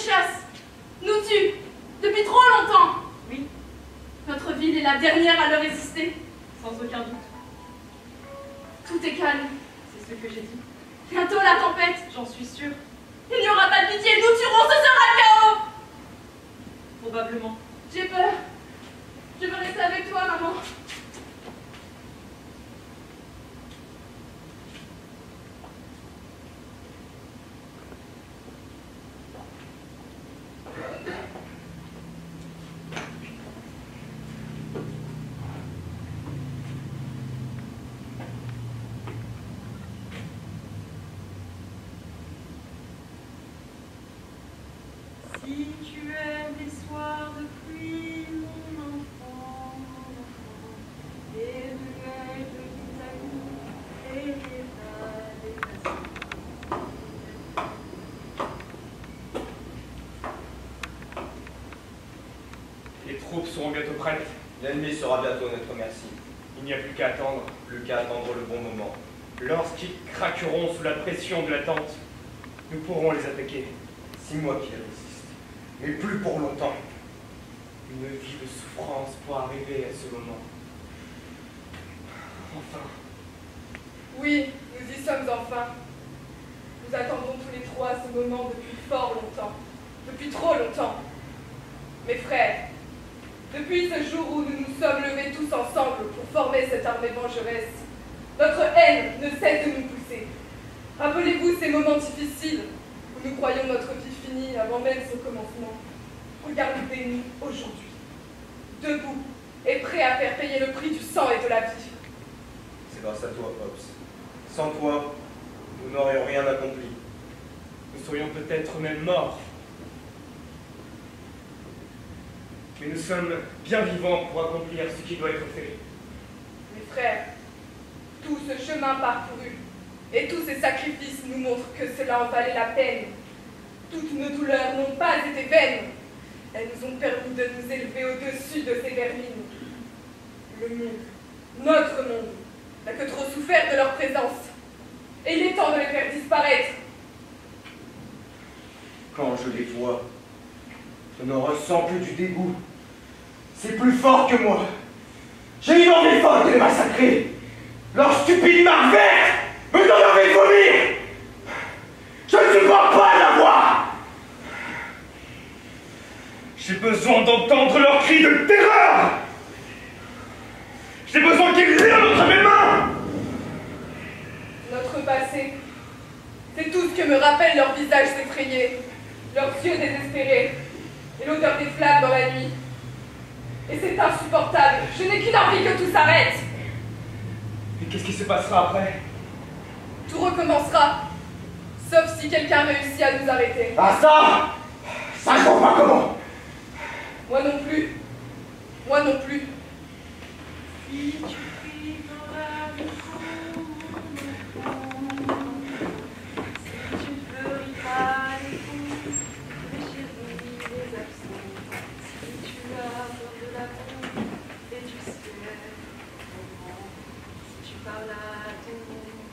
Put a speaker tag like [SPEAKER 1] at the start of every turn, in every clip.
[SPEAKER 1] chasse, nous tue, depuis trop longtemps.
[SPEAKER 2] Oui.
[SPEAKER 1] Notre ville est la dernière à leur résister.
[SPEAKER 2] Sans aucun doute.
[SPEAKER 1] Tout est calme.
[SPEAKER 2] C'est ce que j'ai dit.
[SPEAKER 1] Bientôt la tempête.
[SPEAKER 2] J'en suis sûre.
[SPEAKER 1] Il n'y aura pas de pitié, nous tuerons, ce sera le chaos.
[SPEAKER 2] Probablement.
[SPEAKER 1] J'ai peur. Je veux rester avec toi, maman.
[SPEAKER 2] Si tu aimes les soirs de pluie, mon enfant, les ruelles de l'Italie et les vallées faciles.
[SPEAKER 3] Les troupes seront bientôt prêtes.
[SPEAKER 4] L'ennemi sera bientôt notre merci.
[SPEAKER 3] Il n'y a plus qu'à attendre.
[SPEAKER 4] Plus qu'à attendre le bon moment.
[SPEAKER 3] Lorsqu'ils craqueront sous la pression de l'attente, nous pourrons les attaquer.
[SPEAKER 4] 6 mois qu'ils résistent, mais plus pour longtemps.
[SPEAKER 3] Une vie de souffrance pour arriver à ce moment. Enfin.
[SPEAKER 5] Oui, nous y sommes enfin. Nous attendons tous les trois ce moment depuis fort longtemps. Depuis trop longtemps. Mes frères, depuis ce jour où nous nous sommes levés tous ensemble pour former cette armée vengeresse, notre haine ne cesse de nous pousser. Rappelez-vous ces moments difficiles où nous croyons notre vie finie avant même son commencement. Regardez-nous aujourd'hui, debout et prêts à faire payer le prix du sang et de la vie.
[SPEAKER 4] C'est grâce à toi, Pops. Sans toi, nous n'aurions rien accompli.
[SPEAKER 3] Nous serions peut-être même morts. Mais nous sommes bien vivants pour accomplir ce qui doit être fait.
[SPEAKER 5] Mes frères, tout ce chemin parcouru et tous ces sacrifices nous montrent que cela en valait la peine. Toutes nos douleurs n'ont pas été vaines. Elles nous ont permis de nous élever au-dessus de ces vermines. Le monde, notre monde, n'a que trop souffert de leur présence. Et il est temps de les faire disparaître.
[SPEAKER 4] Quand je les vois, je ne ressens plus du dégoût. C'est plus fort que moi. J'ai une envie folle de les massacrer. Leur stupide marque verte me donne envie de vomir. Je ne supporte pas la voir.
[SPEAKER 3] J'ai besoin d'entendre leurs cris de terreur. J'ai besoin qu'ils hurlent entre mes mains.
[SPEAKER 5] Notre passé, c'est tout ce que me rappellent leurs visages effrayés, leurs yeux désespérés et l'odeur des flammes dans la nuit. Et c'est insupportable. Je n'ai qu'une envie que tout s'arrête.
[SPEAKER 3] Et qu'est-ce qui se passera après?
[SPEAKER 5] Tout recommencera. Sauf si quelqu'un réussit à nous arrêter.
[SPEAKER 4] Ah ça je vois pas comment.
[SPEAKER 5] Moi non plus. Moi non plus.
[SPEAKER 2] Si tu pries dans la maison, si tu ne fleuris pas les fous, les chéris, les absents, si tu as peur de la boue et du ciel, si tu parles à ton monde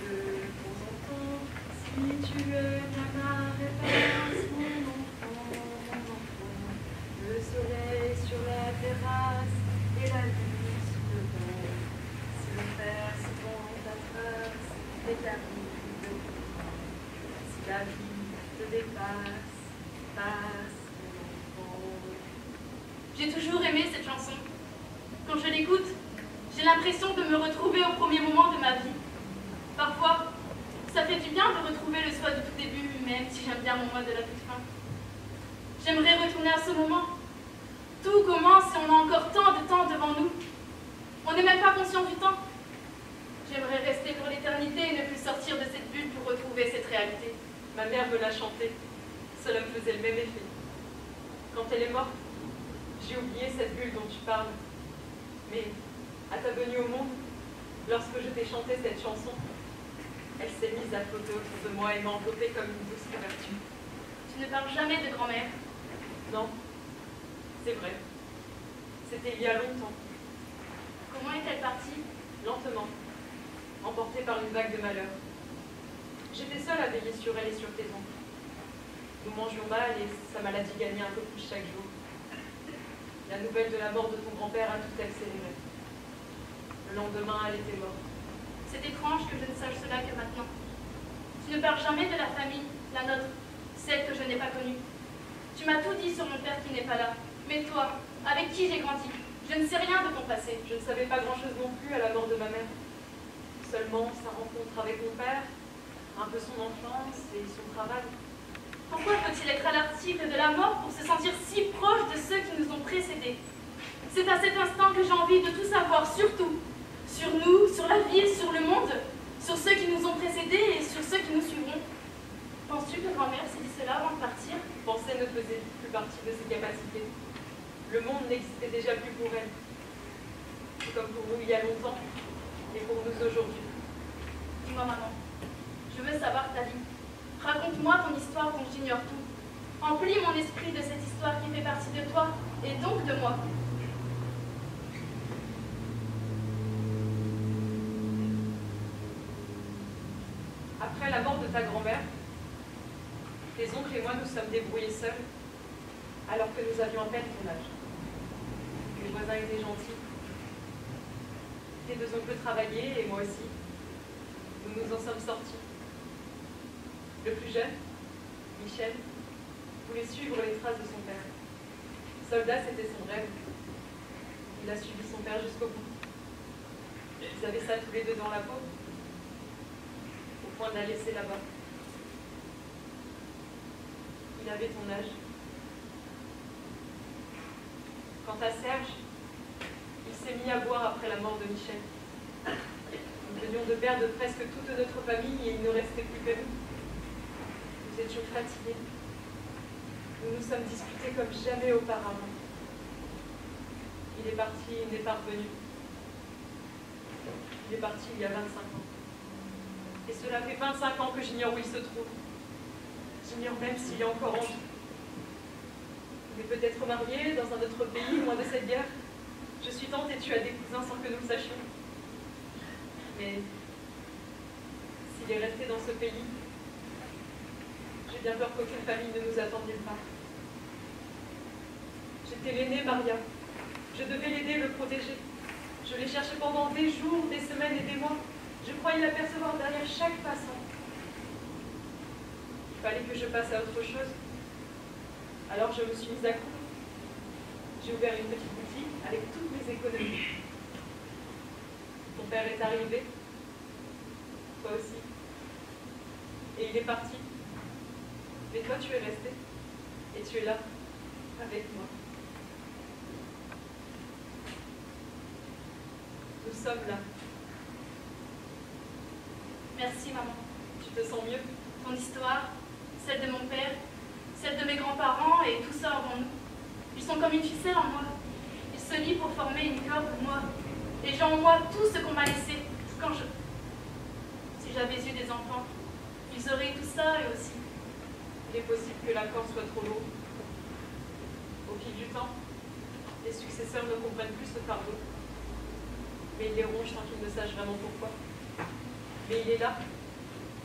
[SPEAKER 2] de temps en temps, si tu aimes la marée basse, mon enfant, le soleil sur la terrasse et la lune sous le vent, si le fer se vend ta trace et t'arrive de loin, si la vie te dépasse, passe mon enfant.
[SPEAKER 1] J'ai toujours aimé cette chanson. Quand je l'écoute, j'ai l'impression de me retrouver au premier moment de ma vie. Parfois, ça fait du bien de retrouver le soi du tout début, même si j'aime bien mon moi de la toute fin. J'aimerais retourner à ce moment. Tout commence et on a encore tant de temps devant nous. On n'est même pas conscient du temps. J'aimerais rester pour l'éternité et ne plus sortir de cette bulle pour retrouver cette réalité.
[SPEAKER 2] Ma mère me l'a chanté, cela me faisait le même effet. Quand elle est morte, j'ai oublié cette bulle dont tu parles. Mais à ta venue au monde, lorsque je t'ai chanté cette chanson, elle s'est mise à flotter autour de moi et m'a enveloppée comme une douce couverture.
[SPEAKER 1] Tu ne parles jamais de grand-mère.
[SPEAKER 2] Non, c'est vrai. C'était il y a longtemps,
[SPEAKER 1] Comment est-elle partie?
[SPEAKER 2] lentement, emportée par une vague de malheur. J'étais seule à veiller sur elle et sur tes oncles. Nous mangions mal et sa maladie gagnait un peu plus chaque jour. La nouvelle de la mort de ton grand-père a tout accéléré. Le lendemain, elle était morte.
[SPEAKER 1] C'est étrange que je ne sache cela que maintenant. Tu ne parles jamais de la famille, la nôtre, celle que je n'ai pas connue. Tu m'as tout dit sur mon père qui n'est pas là. Mais toi, avec qui j'ai grandi, je ne sais rien de ton passé.
[SPEAKER 2] Je ne savais pas grand-chose non plus à la mort de ma mère. Seulement sa rencontre avec mon père, un peu son enfance et son travail.
[SPEAKER 1] Pourquoi faut-il être à l'article de la mort pour se sentir si proche de ceux qui nous ont précédés? C'est à cet instant que j'ai envie de tout savoir, surtout. Sur nous, sur la ville, sur le monde, sur ceux qui nous ont précédés et sur ceux qui nous suivront. Penses-tu que grand-mère s'est dit cela avant de partir?
[SPEAKER 2] Penser ne faisait plus partie de ses capacités. Le monde n'existait déjà plus pour elle. C'est comme pour nous il y a longtemps et pour nous aujourd'hui.
[SPEAKER 1] Dis-moi maman, je veux savoir ta vie. Raconte-moi ton histoire dont j'ignore tout. Emplis mon esprit de cette histoire qui fait partie de toi et donc de moi.
[SPEAKER 2] Après la mort de ta grand-mère, tes oncles et moi nous sommes débrouillés seuls, alors que nous avions à peine ton âge. Les voisins étaient gentils. Tes deux oncles travaillaient et moi aussi. Nous nous en sommes sortis. Le plus jeune, Michel, voulait suivre les traces de son père. Soldat, c'était son rêve. Il a suivi son père jusqu'au bout. Ils avaient ça tous les deux dans la peau, au point de la laisser là-bas. Il avait ton âge. Quant à Serge, il s'est mis à boire après la mort de Michel. Nous venions de perdre presque toute notre famille et il ne restait plus que nous. Nous étions fatigués. Nous nous sommes disputés comme jamais auparavant. Il est parti, il n'est pas revenu. Il est parti il y a 25 ans. Et cela fait 25 ans que j'ignore où il se trouve. J'ignore même s'il est encore en vie. Il est peut-être marié dans un autre pays, loin de cette guerre. Je suis tante et tu as des cousins sans que nous le sachions. Mais s'il est resté dans ce pays, j'ai bien peur qu'aucune famille ne nous attende nulle part. J'étais l'aînée, Maria. Je devais l'aider, le protéger. Je l'ai cherché pendant des jours, des semaines et des mois. Je croyais l'apercevoir derrière chaque passant. Il fallait que je passe à autre chose. Alors je me suis mise à coudre. J'ai ouvert une petite boutique avec toutes mes économies. Ton père est arrivé. Toi aussi. Et il est parti. Mais toi, tu es resté. Et tu es là, avec moi. Nous sommes là.
[SPEAKER 1] Merci maman.
[SPEAKER 2] Tu te sens mieux?
[SPEAKER 1] Ton histoire, celle de mon père, celle de mes grands-parents et tout ça avant nous. Ils sont comme une ficelle en moi. Ils se lient pour former une corde en moi. Et j'ai en moi tout ce qu'on m'a laissé. Si j'avais eu des enfants, ils auraient eu tout ça eux aussi.
[SPEAKER 2] Il est possible que la corde soit trop lourde. Au fil du temps, les successeurs ne comprennent plus ce fardeau. Mais ils les rongent sans qu'ils ne sachent vraiment pourquoi. Mais il est là,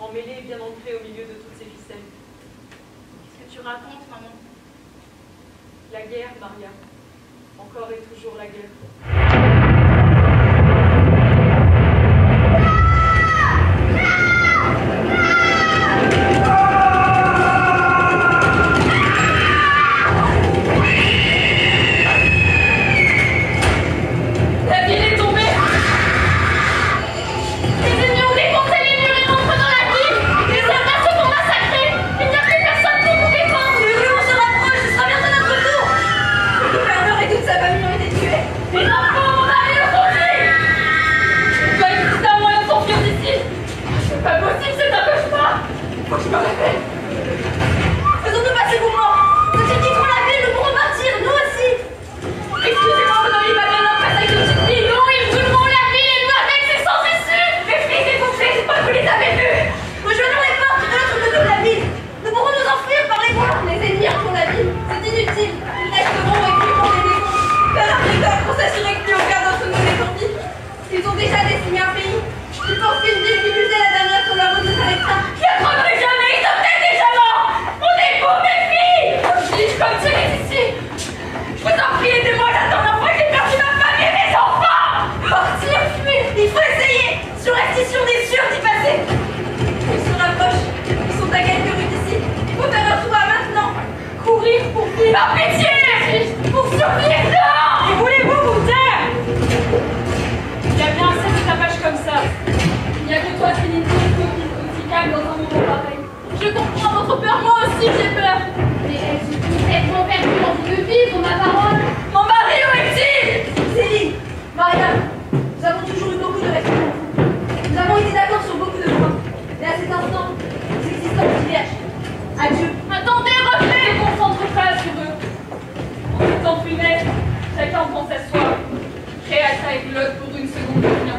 [SPEAKER 2] emmêlé et bien ancré au milieu de toutes ces ficelles.
[SPEAKER 1] Qu'est-ce que tu racontes, maman?
[SPEAKER 2] La guerre, Maria. Encore et toujours la guerre.
[SPEAKER 1] Faisons-nous passer pour morts. Nous quitterons la ville, nous pourrons partir, nous aussi. Excusez-moi, vous n'auriez pas bien après avec nos petites filles. Non, ils brûleront la ville et nous avec, c'est sans issue. Les filles étouffées, c'est pas que vous les avez vues. Rejoignons les portes de l'autre côté de la ville. Nous pourrons nous enfuir par les bois. Les ennemis pour la ville, c'est inutile. Ils resteront et crieront des démons. Faire après cœur pour s'assurer que plus aucun d'entre nous n'est en vie. Ils ont déjà décimé un pays. Tu penses qu'une ville qui buvait la dernière sur la route de s'arrêtera? Qui apprendrait jamais, ils
[SPEAKER 2] par pitié! Pour survivre, non! Et voulez-vous vous taire? Il y a bien assez de tapage comme ça. Il n'y a que toi, Céline, aussi calme dans un moment pareil.
[SPEAKER 1] Je comprends votre peur, moi aussi j'ai peur.
[SPEAKER 6] Mais est-ce que vous êtes vraiment perdu l'envie de vivre, ma parole?
[SPEAKER 2] Mon mari, où est-il?
[SPEAKER 7] Céline, Marianne, nous avons toujours eu beaucoup de respect pour vous. Nous avons été d'accord sur beaucoup de points. Mais à cet instant, nos existences divergent. Adieu.
[SPEAKER 1] Attendez, revenez.
[SPEAKER 2] Ne concentre pas sur eux. En ce temps funeste, chacun pense à soi. Créata et glotte pour une seconde de rien.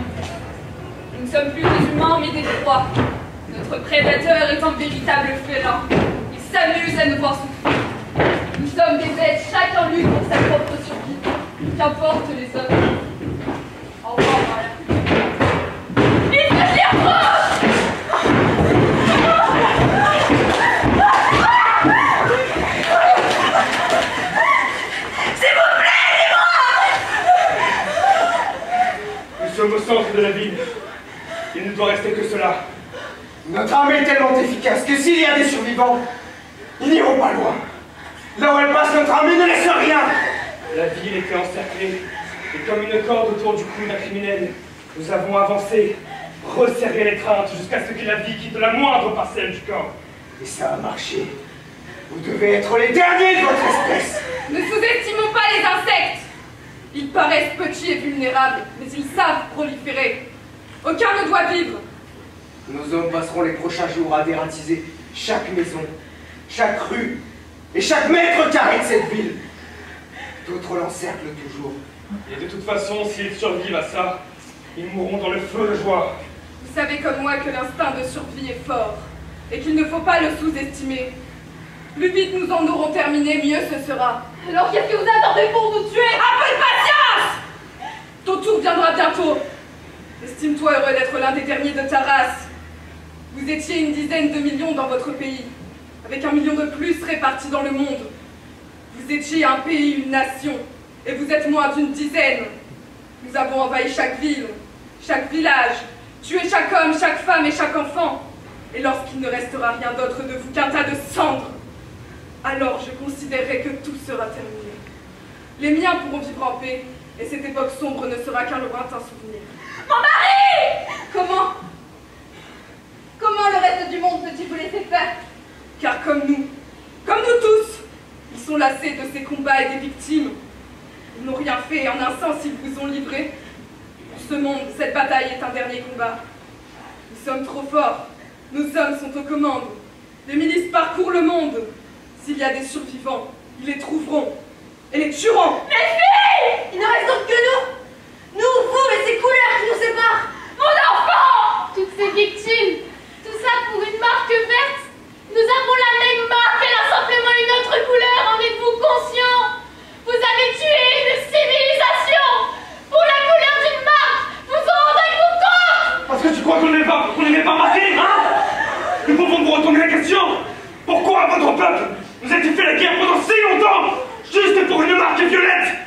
[SPEAKER 2] Nous ne sommes plus des humains, mais des proies. Notre prédateur est un véritable félin. Il s'amuse à nous voir souffrir. Nous sommes des êtres, chacun lutte pour sa propre survie. Qu'importe les hommes. Au revoir, Marianne. Il faut que j'y approche!
[SPEAKER 3] Nous sommes au centre de la ville. Il ne doit rester que cela.
[SPEAKER 4] Notre armée est tellement efficace que s'il y a des survivants, ils n'iront pas loin. Là où elle passe, notre armée ne laisse rien.
[SPEAKER 3] La ville était encerclée, et comme une corde autour du cou d'un criminel, nous avons avancé, resserré l'étreinte jusqu'à ce que la vie quitte la moindre parcelle du camp.
[SPEAKER 4] Et ça a marché. Vous devez être les derniers de votre espèce.
[SPEAKER 5] Ne sous-estimons pas les insectes. Ils paraissent petits et vulnérables, mais ils savent proliférer. Aucun ne doit vivre.
[SPEAKER 4] Nos hommes passeront les prochains jours à dératiser chaque maison, chaque rue et chaque mètre carré de cette ville. D'autres l'encerclent toujours.
[SPEAKER 3] Et de toute façon, s'ils survivent à ça, ils mourront dans le feu de joie.
[SPEAKER 5] Vous savez comme moi que l'instinct de survie est fort et qu'il ne faut pas le sous-estimer. Plus vite nous en aurons terminé, mieux ce sera.
[SPEAKER 1] Alors qu'est-ce que vous attendez pour nous tuer?
[SPEAKER 5] Un peu de patience! Ton tour viendra bientôt. Estime-toi heureux d'être l'un des derniers de ta race. Vous étiez une dizaine de millions dans votre pays, avec 1 million de plus répartis dans le monde. Vous étiez un pays, une nation, et vous êtes moins d'une dizaine. Nous avons envahi chaque ville, chaque village, tué chaque homme, chaque femme et chaque enfant. Et lorsqu'il ne restera rien d'autre de vous qu'un tas de cendres, alors je considérerai que tout sera terminé. Les miens pourront vivre en paix, et cette époque sombre ne sera qu'un lointain souvenir.
[SPEAKER 7] Mon mari!
[SPEAKER 5] Comment?
[SPEAKER 7] Comment le reste du monde peut-il vous laisser faire?
[SPEAKER 5] Car comme nous tous, ils sont lassés de ces combats et des victimes. Ils n'ont rien fait et en un sens ils vous ont livré. Pour ce monde, cette bataille est un dernier combat. Nous sommes trop forts, nos hommes sont aux commandes. Les milices parcourent le monde. S'il y a des survivants, ils les trouveront et les tueront.
[SPEAKER 7] Les filles! Il ne reste donc que nous! Nous, vous et ces couleurs qui nous séparent!
[SPEAKER 1] Mon enfant! Toutes ces victimes, tout ça pour une marque verte. Nous avons la même marque, elle a simplement une autre couleur, en êtes-vous conscient? Vous avez tué une civilisation pour la couleur d'une marque. Vous en rendez-vous compte?
[SPEAKER 3] Parce que tu crois qu'on n'aimait pas marquer, hein? Nous pouvons vous retourner la question. Pourquoi votre peuple vous a-t-il fait la guerre pendant si longtemps, juste pour une marque violette?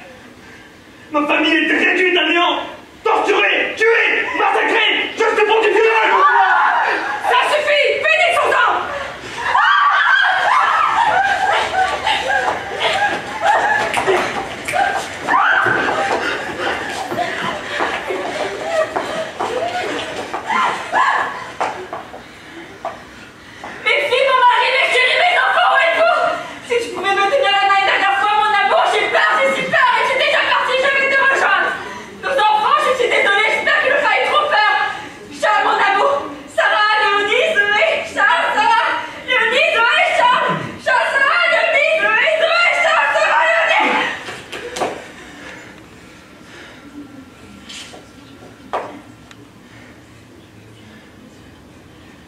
[SPEAKER 3] Ma famille était réduite à néant, torturée, tuée, massacrée, juste pour du viol.
[SPEAKER 5] Ça suffit! Finissons-en! Mes filles, mon mari, mes chéris, mes enfants, où êtes-vous? Si tu pouvais me tenir la main une dernière fois, mon amour, j'ai peur, je suis peur, et je suis déjà partie, je vais te rejoindre. Nos enfants, je suis désolée, j'espère qu'ils ne pas eu trop peur. Charles, mon amour, Sarah, Léonie, Zoé, Charles, Sarah, Léonie, Zoé, Charles, Charles, Sarah, Léonie, Zoé, Zoé, Charles, Sarah, Léonie.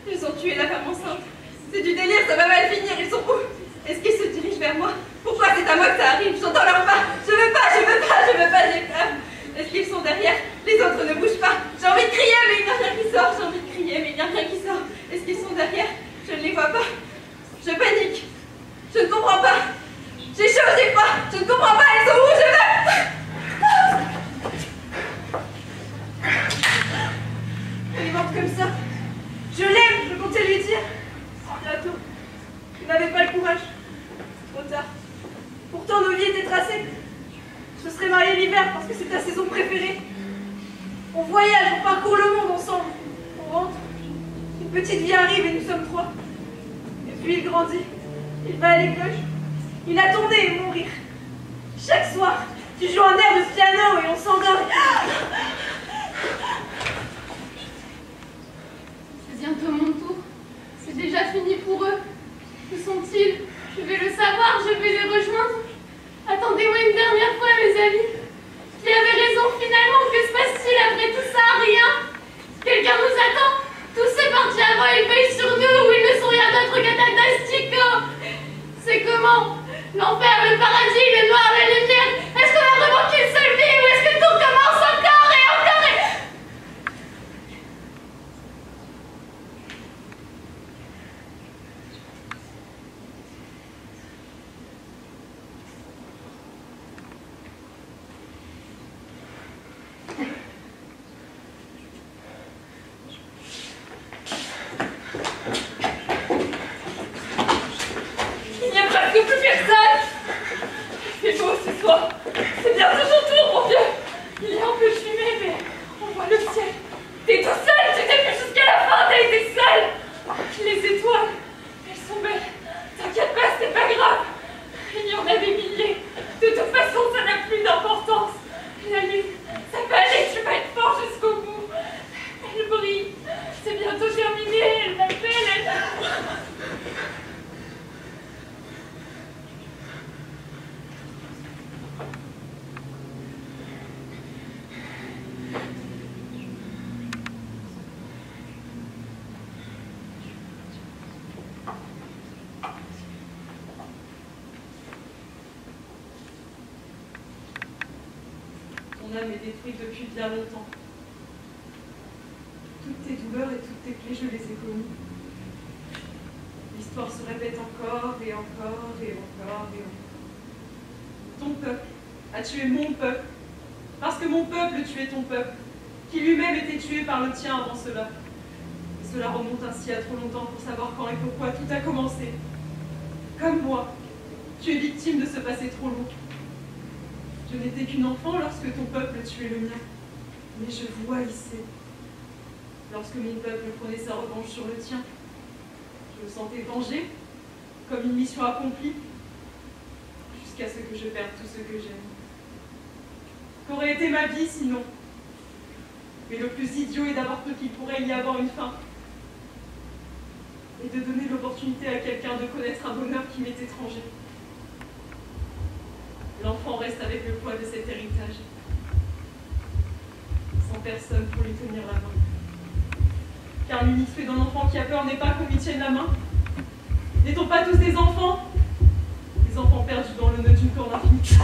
[SPEAKER 7] Ils ont tué la femme enceinte. C'est du délire, ça va mal finir. Ils sont où? Est-ce qu'ils se dirigent vers moi? Pourquoi c'est à moi que ça arrive? J'entends leurs pas. Je veux pas, je veux pas, je veux pas, j'ai peur. Est-ce qu'ils sont derrière? Les autres ne bougent pas. J'ai envie de crier, mais il n'y a rien qui sort. J'ai envie de crier, mais il n'y a rien qui sort. Est-ce qu'ils sont derrière? Je ne les vois pas. Je panique. Je ne comprends pas. J'ai chaud, j'ai froid. Je ne comprends pas. Ils sont où? Je veux. Elle est morte comme ça. Je l'aime, je comptais lui dire. Bientôt. Je n'avais pas le courage. Trop tard. vie était tracée. Je me serais mariée l'hiver parce que c'est ta saison préférée. On voyage, on parcourt le monde ensemble. On rentre. Une petite vie arrive et nous sommes trois. Et puis il grandit. Il va à l'école. Il attendait mon rire. Chaque soir, tu joues un air de piano et on s'endort.
[SPEAKER 1] C'est bientôt mon tour. C'est déjà fini pour eux. Où sont-ils? Je vais le savoir, je vais les rejoindre. Attendez-moi une dernière fois, mes amis. Qui avait raison finalement? Que se passe-t-il après tout ça? Rien. Quelqu'un nous attend. Tous ces partis avant, ils veillent sur nous, ou ils ne sont rien d'autre que fantastico. C'est comment? L'enfer, le paradis, le noir, la lumière. Est-ce qu'on a vraiment qu'une seule vie, ou est-ce que tout commence encore et encore et...
[SPEAKER 7] Il n'y a presque plus personne. C'est beau ce soir. C'est bientôt ton tour, mon vieux. Il y a un peu de fumée, mais on voit le ciel. T'es tout seul, tu t'es vu jusqu'à la fin, t'as été seul. Les étoiles, elles sont belles. T'inquiète pas, c'est pas grave. Il y en a des milliers. De toute façon, ça n'a plus d'importance. La lune, ça peut aller, tu vas être fort jusqu'au bout. Elle brille. C'est bientôt terminé, elle m'appelle, elle... Ton âme est détruite depuis bien longtemps. Toutes tes douleurs et toutes tes plaies, je les ai commis. L'histoire se répète encore et encore et encore et encore. Ton peuple a tué mon peuple, parce que mon peuple tuait ton peuple, qui lui-même était tué par le tien avant cela. Et cela remonte ainsi à trop longtemps pour savoir quand et pourquoi tout a commencé. Comme moi, tu es victime de ce passé trop long. Je n'étais qu'une enfant lorsque ton peuple tuait le mien. Mais je vois ici, lorsque mon peuple prenait sa revanche sur le tien. Je me sentais vengée, comme une mission accomplie, jusqu'à ce que je perde tout ce que j'aime. Qu'aurait été ma vie sinon? Mais le plus idiot est d'avoir cru qu'il pourrait y avoir une fin. Et de donner l'opportunité à quelqu'un de connaître un bonheur qui m'est étranger. L'enfant reste avec le poids de cet héritage, sans personne pour lui tenir la main. Car l'unique fait d'un enfant qui a peur n'est pas qu'on lui tienne la main. N'est-on pas tous des enfants? Des enfants perdus dans le nœud d'une corde infinie.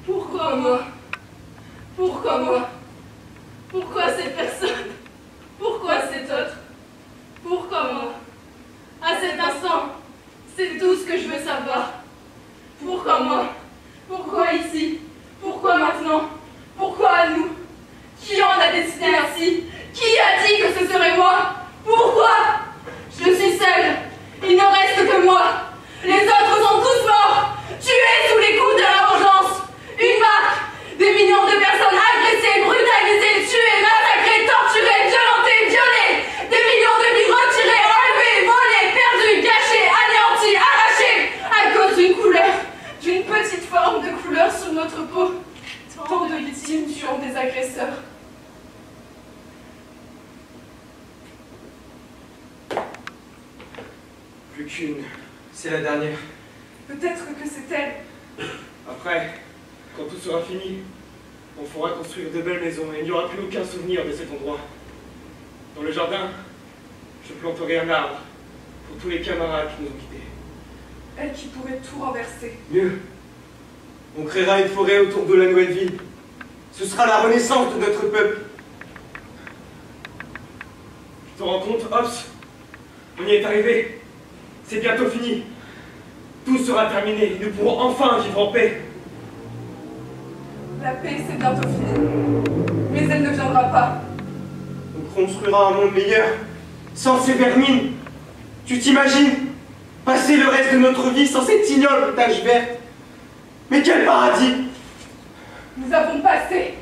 [SPEAKER 7] Pourquoi moi? Pourquoi moi? Pourquoi cette personne? Pourquoi cet autre? Pourquoi moi? À cet instant, c'est tout ce que je veux savoir. Pourquoi moi? Pourquoi ici? Pourquoi maintenant? Pourquoi à nous? Qui en a décidé ainsi? Qui a dit que ce serait moi? Pourquoi? Je suis seule. Il ne reste que moi. Les autres sont tous morts, tués sous les coups de la vengeance. Une marque, des millions de personnes agressées, brutalisées, tuées, massacrées, torturées, violentées, violées, des millions de vies retirées, enlevées, volées, perdues, gâchées, anéanties, arrachées, à cause d'une couleur, d'une petite forme de couleur sur notre peau. Tant de victimes tuant des agresseurs.
[SPEAKER 4] Plus qu'une. C'est la dernière.
[SPEAKER 5] Peut-être que c'est elle.
[SPEAKER 3] Après, quand tout sera fini, On fera construire de belles maisons et il n'y aura plus aucun souvenir de cet endroit. Dans le jardin, je planterai un arbre pour tous les camarades qui nous ont quittés.
[SPEAKER 5] Elle qui pourrait tout renverser.
[SPEAKER 4] Mieux, on créera une forêt autour de la nouvelle ville. Ce sera la renaissance de notre peuple.
[SPEAKER 3] Tu te rends compte, Hobbs? On y est arrivé. C'est bientôt fini. Tout sera terminé. Nous pourrons enfin vivre en paix.
[SPEAKER 5] La paix, c'est bientôt fini. Mais elle ne viendra pas.
[SPEAKER 4] On construira un monde meilleur, sans ces vermines. Tu t'imagines passer le reste de notre vie sans cette ignoble tache verte? Mais quel paradis!
[SPEAKER 5] Nous avons passé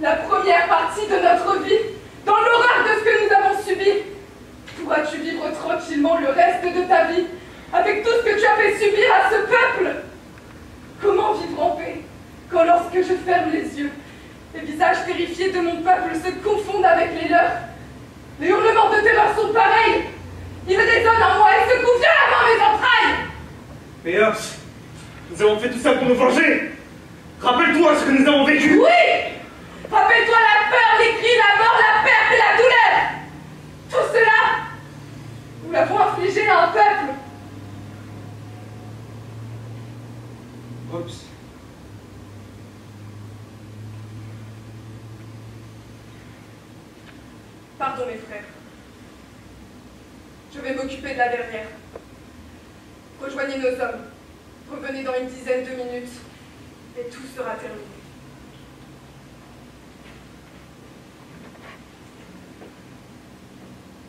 [SPEAKER 5] la première partie de notre vie dans l'horreur de ce que nous avons subi. Pourras-tu vivre tranquillement le reste de ta vie avec tout ce que tu as fait subir à ce peuple? Comment vivre en paix quand lorsque je ferme les yeux, les visages terrifiés de mon peuple se confondent avec les leurs? Les hurlements de terreur sont pareils. Ils résonnent en moi et secouent violemment mes entrailles.
[SPEAKER 3] Mais Hobbs, nous avons fait tout ça pour nous venger. Rappelle-toi ce que nous avons vécu.
[SPEAKER 5] Oui! Rappelle-toi la peur, les cris, la mort, la perte et la douleur. Tout cela, nous l'avons infligé à un peuple.
[SPEAKER 4] Hobbs.
[SPEAKER 5] Pardon mes frères. Je vais m'occuper de la dernière. Rejoignez nos hommes. Revenez dans une dizaine de minutes et tout sera terminé.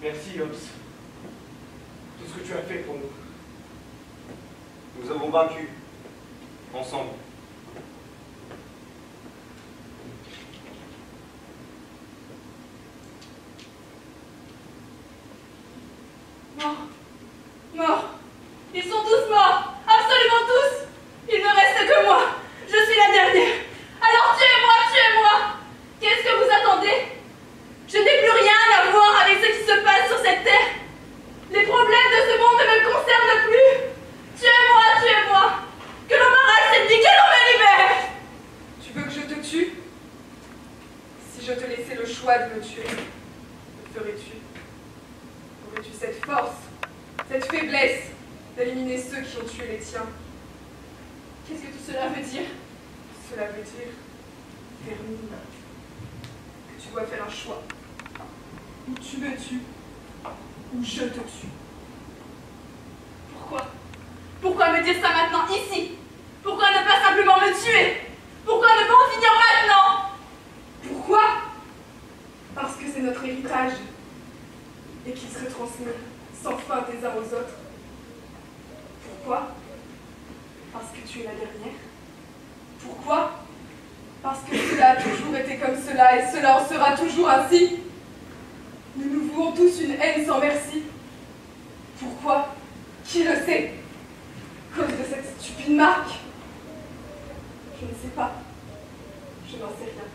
[SPEAKER 3] Merci, Hobbs. Tout ce que tu as fait pour nous.
[SPEAKER 4] Nous avons vaincu. Ensemble.
[SPEAKER 5] Morts. Morts. Ils sont tous morts. Absolument tous. Il ne reste que moi. Je suis la dernière. Alors tuez-moi, tuez-moi. Qu'est-ce que vous attendez? Je n'ai plus rien à voir avec ce qui se passe sur cette terre. Les problèmes de ce monde ne me concernent plus. Tuez-moi, tuez-moi. Que l'on m'arrache cette vie, que l'on me libère. Tu veux que je te tue? Si je te laissais le choix de me tuer, que ferais-tu? Aurais-tu cette force, cette faiblesse d'éliminer ceux qui ont tué les tiens? Qu'est-ce que tout cela veut dire? Cela veut dire, Vermine, que tu dois faire un choix. Ou tu me tues, ou je te tue. Pourquoi? Pourquoi me dire ça maintenant, ici? Pourquoi ne pas simplement me tuer? Pourquoi ne pas en finir maintenant? Pourquoi? Parce que c'est notre héritage et qu'il se transmet sans fin des uns aux autres. Pourquoi? Parce que tu es la dernière. Pourquoi? Parce que cela a toujours été comme cela et cela en sera toujours ainsi. Nous nous vouons tous une haine sans merci. Pourquoi? Qui le sait? À cause de cette stupide marque? Je ne sais pas. Je n'en sais rien.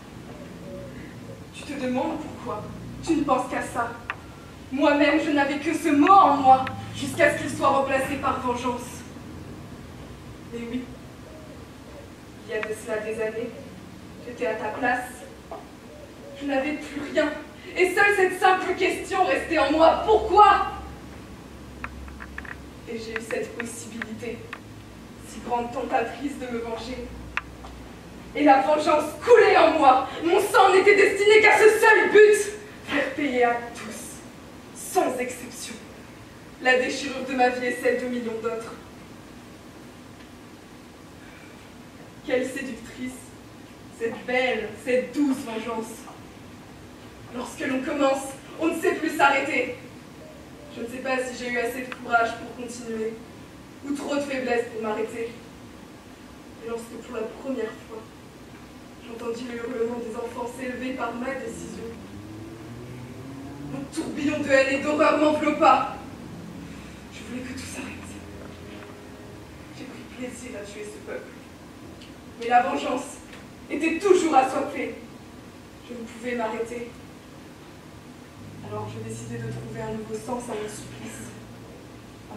[SPEAKER 5] Tu te demandes pourquoi? Tu ne penses qu'à ça. Moi-même, je n'avais que ce mot en moi, jusqu'à ce qu'il soit remplacé par vengeance. Et oui, il y a de cela des années, j'étais à ta place. Je n'avais plus rien, et seule cette simple question restait en moi. Pourquoi? Et j'ai eu cette possibilité, si grande tentatrice de me venger. Et la vengeance coulait en moi. Mon sang n'était destiné qu'à ce seul but, faire payer à tous, sans exception, la déchirure de ma vie et celle de millions d'autres. Quelle séductrice, cette belle, cette douce vengeance. Lorsque l'on commence, on ne sait plus s'arrêter. Je ne sais pas si j'ai eu assez de courage pour continuer, ou trop de faiblesse pour m'arrêter. Et lorsque pour la première fois, j'entendis le hurlement des enfants s'élever par ma décision, un tourbillon de haine et d'horreur m'enveloppa. Je voulais que tout s'arrête. J'ai pris plaisir à tuer ce peuple. Mais la vengeance était toujours assoiffée. Je ne pouvais m'arrêter. Alors je décidai de trouver un nouveau sens à mon supplice, à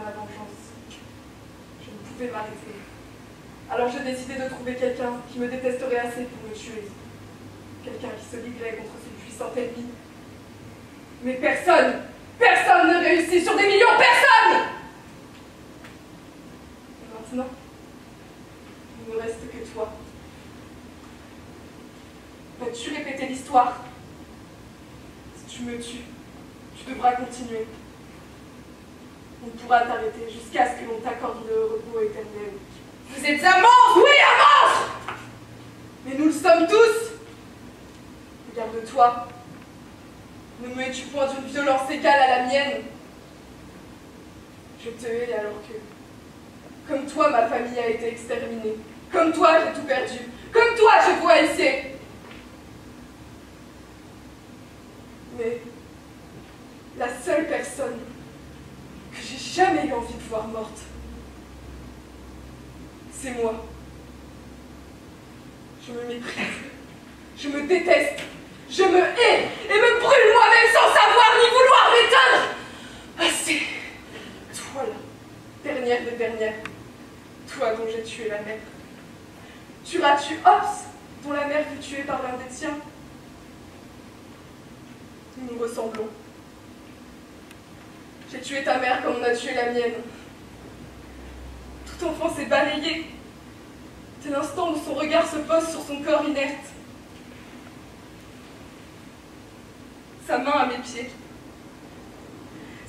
[SPEAKER 5] ma vengeance. Je ne pouvais m'arrêter. Alors j'ai décidé de trouver quelqu'un qui me détesterait assez pour me tuer. Quelqu'un qui se liguerait contre ses puissants ennemis. Mais personne ne réussit sur des millions, personne! Et maintenant, il ne me reste que toi. Vas-tu répéter l'histoire? Si tu me tues, tu devras continuer. On pourra t'arrêter jusqu'à ce que l'on t'accorde le repos éternel. Vous êtes un monstre! Oui, un monstre! Mais nous le sommes tous! Regarde-toi. Ne me es-tu point d'une violence égale à la mienne? Je te hais alors que, comme toi, ma famille a été exterminée. Comme toi, j'ai tout perdu. Comme toi, je vois ici. Mais la seule personne que j'ai jamais eu envie de voir morte, c'est moi. Je me méprise, je me déteste, je me hais et me brûle moi-même sans savoir ni vouloir m'éteindre. Assez. Toi là, dernière des dernières, toi dont j'ai tué la mère. Tueras-tu Hobbes, dont la mère fut tuée par l'un des tiens? Nous nous ressemblons. J'ai tué ta mère comme on a tué la mienne. Tout enfant s'est balayé, dès l'instant où son regard se pose sur son corps inerte. Sa main à mes pieds.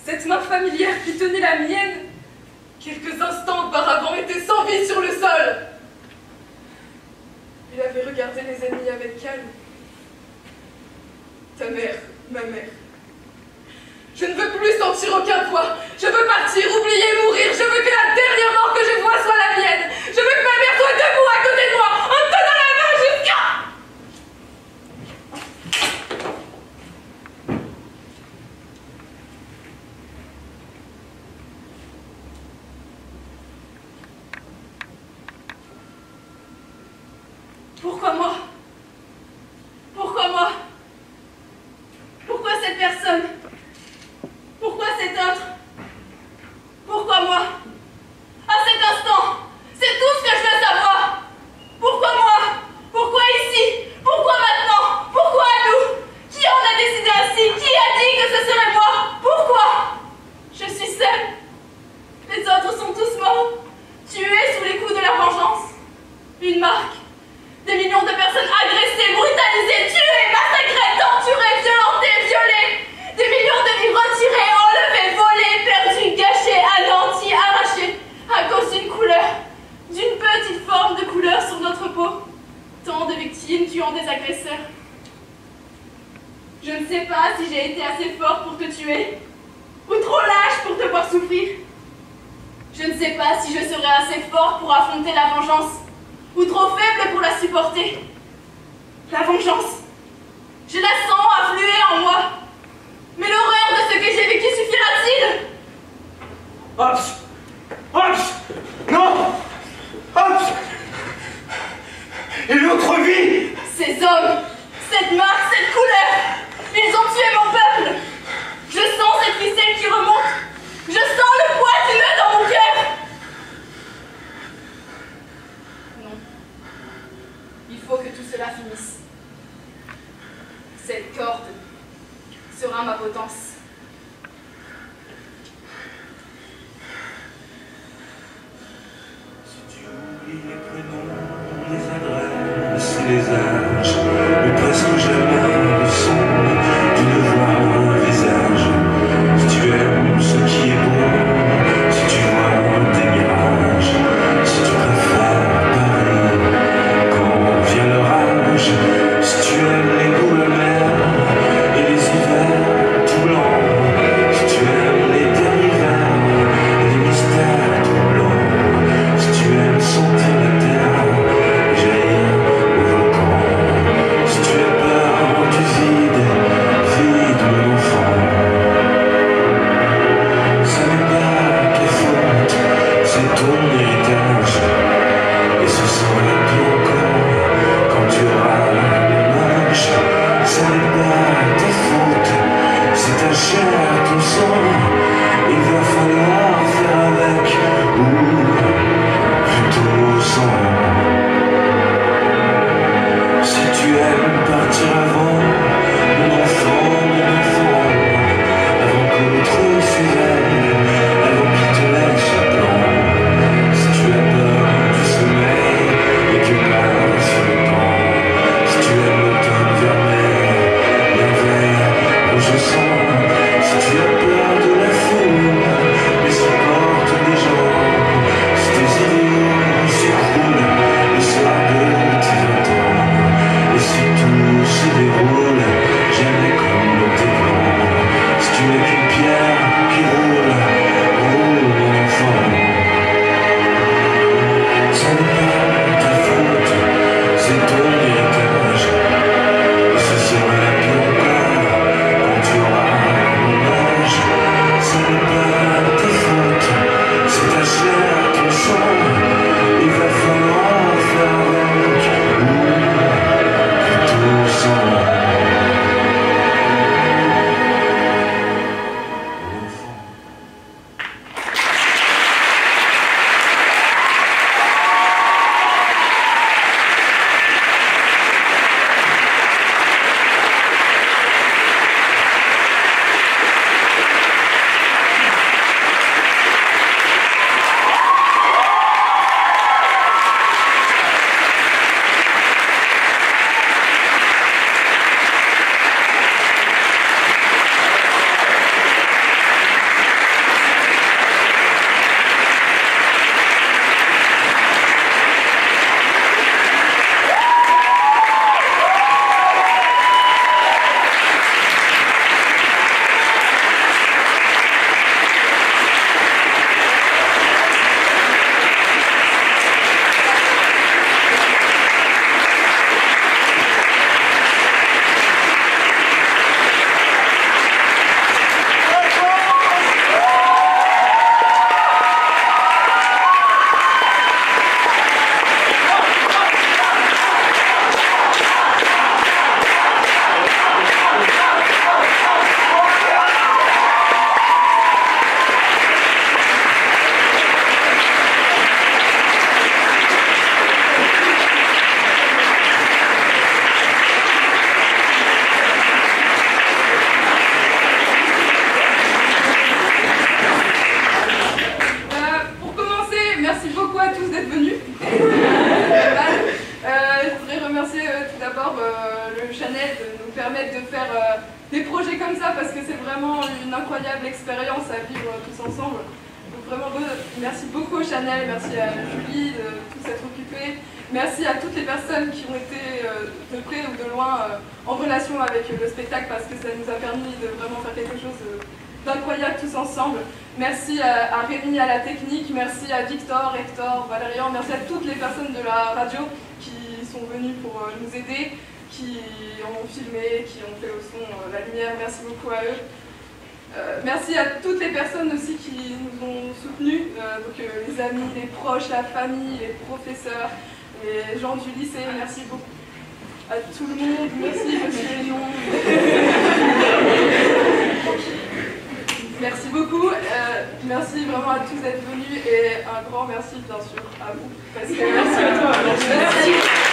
[SPEAKER 5] Cette main familière qui tenait la mienne, quelques instants auparavant, était sans vie sur le sol. Il avait regardé les ennemis avec calme. Ta mère, ma mère. Je ne veux plus sentir aucun poids. Je veux partir, oublier, mourir. Je veux que la dernière mort que je vois soit la mienne. Je veux que ma mère soit debout à côté de moi, en me donnant la main jusqu'à... Pourquoi moi? Pourquoi moi? Pourquoi cette personne? Pourquoi cet autre? Pourquoi moi? À cet instant, c'est tout ce que je veux savoir. Pourquoi moi? Pourquoi ici? Pourquoi maintenant? Pourquoi nous? Qui en a décidé ainsi? Qui a dit que ce serait moi? Pourquoi? Je suis seule. Les autres sont tous morts, tués sous les coups de la vengeance. Une marque. Des millions de personnes agressées, brutalisées, tuées, massacrées, torturées, violentées, violées. Des millions de vies retirées, enlevées, volées, perdues, gâchées, anéanties, arrachées, à cause d'une couleur, d'une petite forme de couleur sur notre peau. Tant de victimes tuant des agresseurs. Je ne sais pas si j'ai été assez fort pour te tuer, ou trop lâche pour te voir souffrir. Je ne sais pas si je serai assez fort pour affronter la vengeance, ou trop faible pour la supporter. La vengeance, je la sens affluer en moi. Mais l'horreur de ce que j'ai vécu suffira-t-il?
[SPEAKER 3] Hobbes! Hobbes! Non! Hobbes! Et l'autre vie!
[SPEAKER 1] Ces hommes, cette marque, cette couleur, ils ont tué mon peuple. Je sens cette ficelle qui remonte. Je sens le poids qui meut dans mon cœur. Non. Il faut que tout cela finisse. Cette corde sera ma potence.
[SPEAKER 8] Si tu oublies les prénoms, les adresses et les âges, mais presque jamais le son d'une voix ou un visage. Si tu aimes ce qui est bon, si tu vois des mirages, si tu préfères Paris quand vient l'orage, si tu aimes les goûts amers et les hivers tout blancs, si tu aimes les derniers vers et les mystères tout blancs, si tu aimes sentir la terre jaillir au volcan, si tu as peur
[SPEAKER 5] merci beaucoup à tous d'être venus. Je voudrais remercier tout d'abord le Chanel de nous permettre de faire des projets comme ça parce que c'est vraiment une incroyable expérience à vivre tous ensemble. Donc vraiment, merci beaucoup au Chanel, merci à Julie de tout s'être occupée. Merci à toutes les personnes qui ont été de près ou de loin en relation avec le spectacle parce que ça nous a permis de vraiment faire quelque chose d'incroyable tous ensemble. Merci à Rémi à la technique, merci à Victor, Hector, Valérian, merci à toutes les personnes de la radio qui sont venues pour nous aider, qui ont filmé, qui ont fait le son, la lumière, merci beaucoup à eux. Merci à toutes les personnes aussi qui nous ont soutenus, donc les amis, les proches, la famille, les professeurs, les gens du lycée, merci beaucoup à tout le monde, merci monsieur Léon. Merci beaucoup, merci vraiment à tous d'être venus et un grand merci bien sûr à vous, parce que merci à toi. Merci.